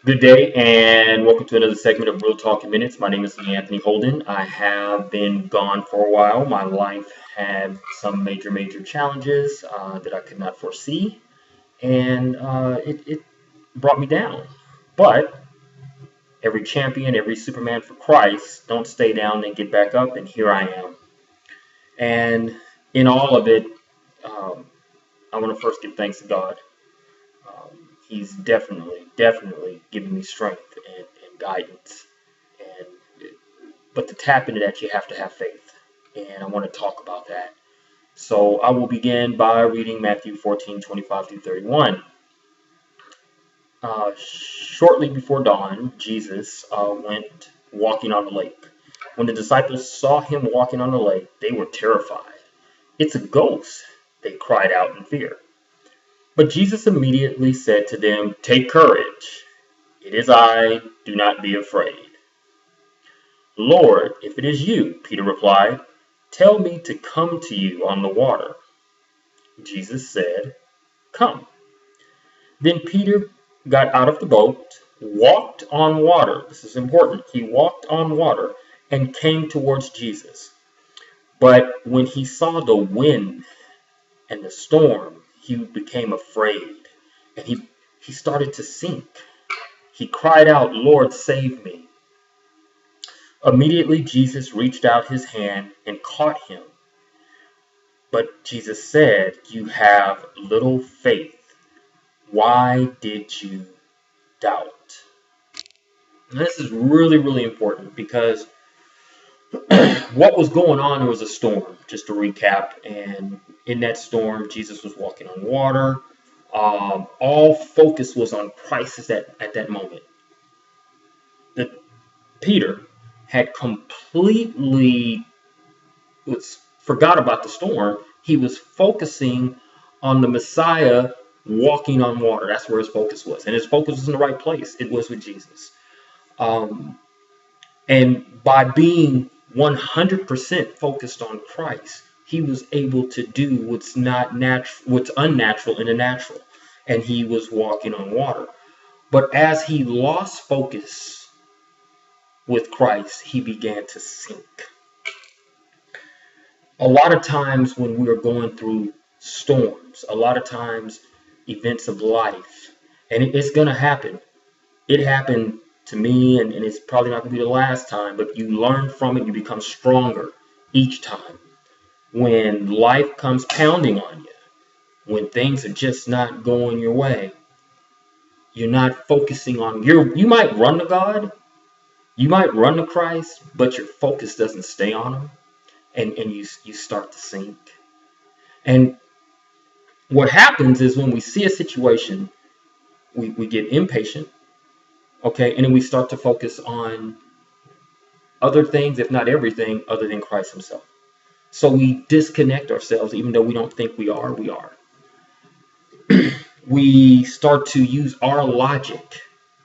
Good day, and welcome to another segment of Real Talk in Minutes. My name is Anthony Holden. I have been gone for a while. My life had some major challenges that I could not foresee, and it brought me down. But every champion, every Superman for Christ, don't stay down and get back up, and here I am. And in all of it, um, I want to first give thanks to God. He's definitely giving me strength and guidance. And but to tap into that, you have to have faith. And I want to talk about that. So I will begin by reading Matthew 14:25 through 31. Shortly before dawn, Jesus went walking on the lake. When the disciples saw him walking on the lake, they were terrified. "It's a ghost," they cried out in fear. But Jesus immediately said to them, "Take courage. It is I. Do not be afraid." "Lord, if it is you," Peter replied, "tell me to come to you on the water." Jesus said, "Come." Then Peter got out of the boat, walked on water. This is important. He walked on water and came towards Jesus. But when he saw the wind and the storm, he became afraid and he started to sink. He cried out, "Lord, save me." Immediately Jesus reached out his hand and caught him. But Jesus said, "You have little faith. Why did you doubt?" And this is really important because what was going on, there was a storm, just to recap. And in that storm, Jesus was walking on water. All focus was on Christ at that moment. Peter had completely forgot about the storm. He was focusing on the Messiah walking on water. That's where his focus was. And his focus was in the right place. It was with Jesus. And by being 100% focused on Christ, he was able to do what's unnatural in the natural. And he was walking on water. But as he lost focus with Christ, he began to sink. A lot of times when we are going through storms, a lot of times events of life, and it's going to happen. It happened to me, and it's probably not going to be the last time, but you learn from it, you become stronger each time. When life comes pounding on you, when things are just not going your way, you're not focusing on you might run to God, you might run to Christ, but your focus doesn't stay on him, and you start to sink. And what happens is when we see a situation, we get impatient, okay, and then we start to focus on other things, if not everything, other than Christ himself. So we disconnect ourselves, even though we don't think we are. We start to use our logic.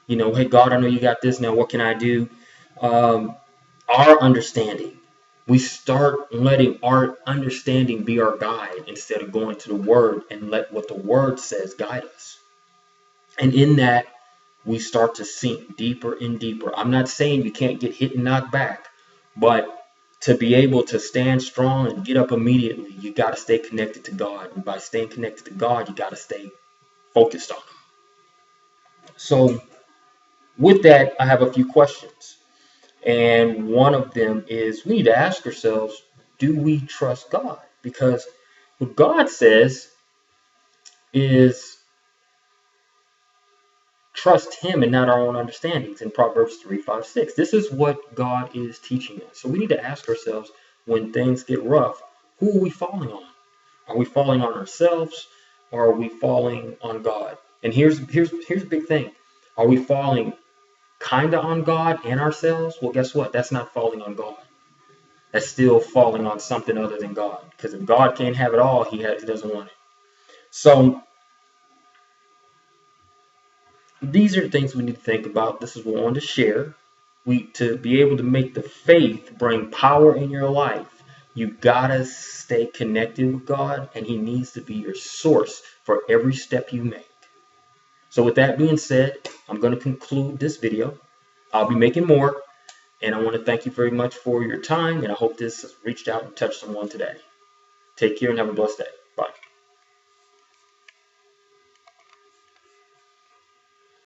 Hey, God, I know you got this. Now, what can I do? Our understanding. We start letting our understanding be our guide instead of going to the Word and let what the Word says guide us. And in that, we start to sink deeper and deeper. I'm not saying you can't get hit and knocked back, but to be able to stand strong and get up immediately, you got to stay connected to God. And by staying connected to God, you got to stay focused on him. So with that, I have a few questions. And one of them is we need to ask ourselves, do we trust God? Because what God says is trust him and not our own understandings in Proverbs 3:5-6. This is what God is teaching us. So we need to ask ourselves, when things get rough, who are we falling on? Are we falling on ourselves, or are we falling on God? And here's a big thing. Are we falling kind of on God and ourselves? Well, guess what? That's not falling on God. That's still falling on something other than God. Because if God can't have it all, he doesn't want it. So these are the things we need to think about. This is what I wanted to share. To be able to make the faith bring power in your life, you gotta stay connected with God, and he needs to be your source for every step you make. So with that being said, I'm going to conclude this video. I'll be making more, and I want to thank you very much for your time, and I hope this has reached out and touched someone today. Take care and have a blessed day.